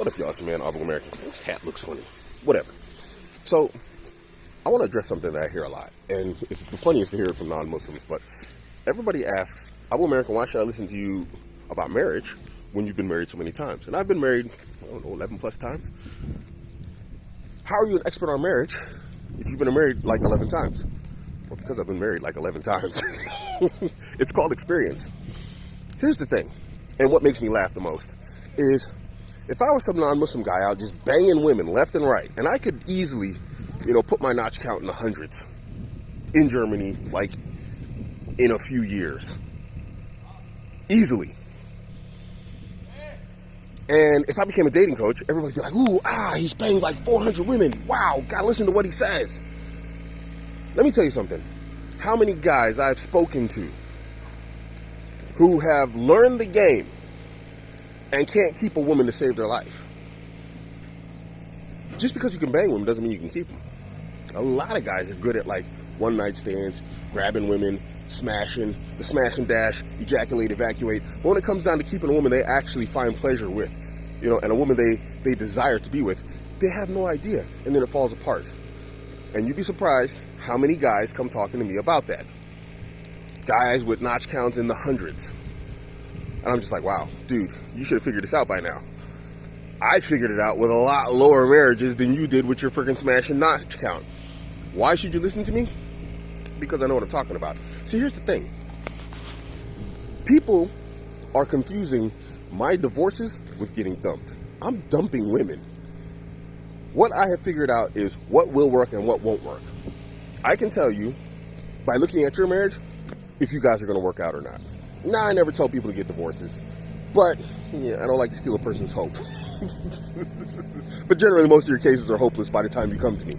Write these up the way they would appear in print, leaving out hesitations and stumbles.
What up, y'all? It's your man, Abuamerican. This hat looks funny. Whatever. So, I want to address something that I hear a lot. And it's the funniest to hear it from non-Muslims. But everybody asks, Abuamerican, why should I listen to you about marriage when you've been married so many times? And I've been married, 11 plus times. How are you an expert on marriage if you've been married like 11 times? Well, because I've been married like 11 times. It's called experience. Here's the thing, and what makes me laugh the most, is if I was some non-Muslim guy out just banging women left and right, and I could easily, put my notch count in the hundreds in Germany, like in a few years. Easily. And if I became a dating coach, everybody'd be like, he's banged like 400 women. Wow, gotta listen to what he says. Let me tell you something. How many guys I've spoken to who have learned the game and can't keep a woman to save their life? Just because you can bang women doesn't mean you can keep them. A lot of guys are good at like one night stands, grabbing women, smashing, the smash and dash, ejaculate, evacuate. But when it comes down to keeping a woman they actually find pleasure with, and a woman they desire to be with, they have no idea. And then it falls apart. And you'd be surprised how many guys come talking to me about that. Guys with notch counts in the hundreds. And I'm just like, wow, dude, you should have figured this out by now. I figured it out with a lot lower marriages than you did with your freaking smash and notch count. Why should you listen to me? Because I know what I'm talking about. See, here's the thing. People are confusing my divorces with getting dumped. I'm dumping women. What I have figured out is what will work and what won't work. I can tell you, by looking at your marriage, if you guys are going to work out or not. Now, I never tell people to get divorces, but I don't like to steal a person's hope. But generally, most of your cases are hopeless by the time you come to me.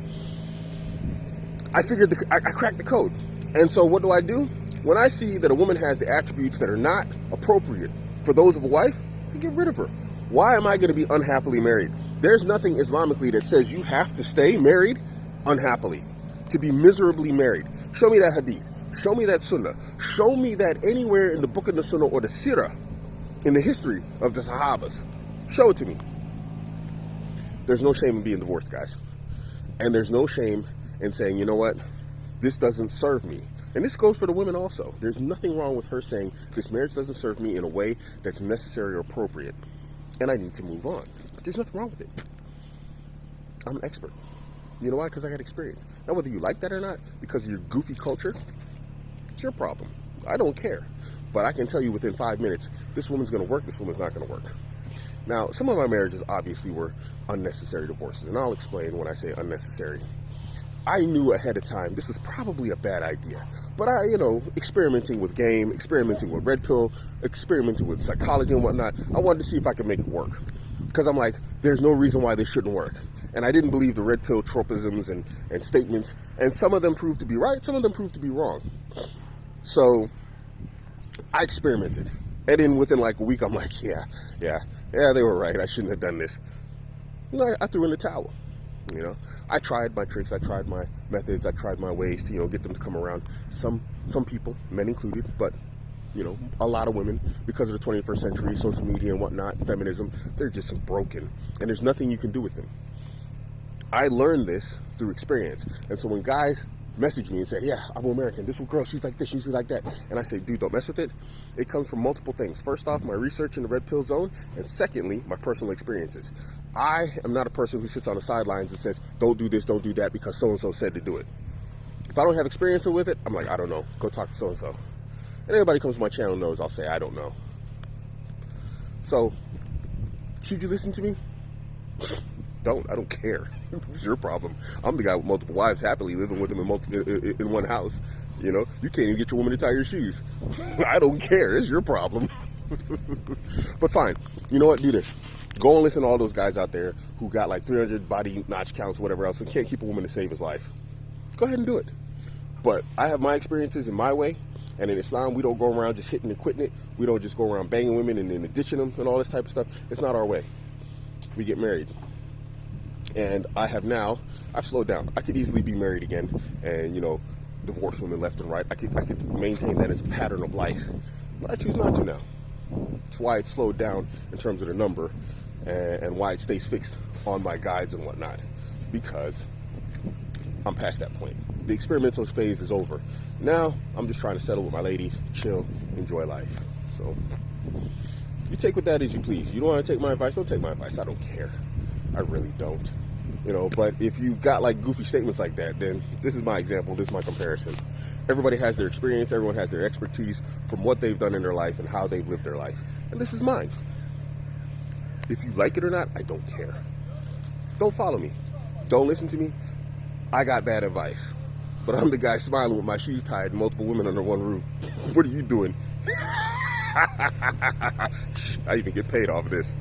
I figured I cracked the code. And so what do? When I see that a woman has the attributes that are not appropriate for those of a wife, I get rid of her. Why am I going to be unhappily married? There's nothing Islamically that says you have to stay married unhappily, to be miserably married. Show me that hadith. Show me that sunnah. Show me that anywhere in the book of the sunnah or the sirah, in the history of the sahabas. Show it to me. There's no shame in being divorced, guys. And there's no shame in saying, you know what, this doesn't serve me. And this goes for the women also. There's nothing wrong with her saying, this marriage doesn't serve me in a way that's necessary or appropriate, and I need to move on. There's nothing wrong with it. I'm an expert. You know why? Because I got experience. Now, whether you like that or not, because of your goofy culture, it's your problem. I don't care. But I can tell you within 5 minutes, this woman's going to work, this woman's not going to work. Now, some of my marriages obviously were unnecessary divorces, and I'll explain when I say unnecessary. I knew ahead of time this was probably a bad idea, but experimenting with game, experimenting with red pill, experimenting with psychology and whatnot, I wanted to see if I could make it work. Because I'm like, there's no reason why this shouldn't work. And I didn't believe the red pill tropisms and statements, and some of them proved to be right, some of them proved to be wrong. So I experimented. And then within like a week, I'm like, yeah, they were right. I shouldn't have done this. I threw in the towel. I tried my tricks, I tried my methods, I tried my ways to, get them to come around. Some people, men included, but, a lot of women, because of the 21st century, social media and whatnot, feminism, they're just broken. And there's nothing you can do with them. I learned this through experience. And so when guys message me and say, Abuamerican, this girl, she's like this, she's like that. And I say, dude, don't mess with it. It comes from multiple things. First off, my research in the red pill zone. And secondly, my personal experiences. I am not a person who sits on the sidelines and says, don't do this, don't do that because so-and-so said to do it. If I don't have experience with it, I'm like, I don't know. Go talk to so-and-so. And everybody comes to my channel knows I'll say, I don't know. So, should you listen to me? I don't care. It's your problem. I'm the guy with multiple wives happily living with them in one house. You can't even get your woman to tie your shoes. I don't care. It's your problem. But fine. You know what? Do this. Go and listen to all those guys out there who got like 300 body notch counts, whatever else, and can't keep a woman to save his life. Go ahead and do it. But I have my experiences in my way. And in Islam, we don't go around just hitting and quitting it. We don't just go around banging women and then ditching them and all this type of stuff. It's not our way. We get married. And I've slowed down. I could easily be married again and, divorce women left and right. I could maintain that as a pattern of life. But I choose not to now. That's why it's slowed down in terms of the number. and why it stays fixed on my guides and whatnot, because I'm past that point. The experimental phase is over. Now I'm just trying to settle with my ladies, chill, enjoy life. So you take with that as you please. You don't want to take my advice, don't take my advice. I don't care. I really don't. You know, but if you got like goofy statements like that, then this is my example, this is my comparison. Everybody has their experience, everyone has their expertise from what they've done in their life and how they've lived their life. And this is mine. If you like it or not, I don't care. Don't follow me. Don't listen to me. I got bad advice. But I'm the guy smiling with my shoes tied and multiple women under one roof. What are you doing? I even get paid off of this.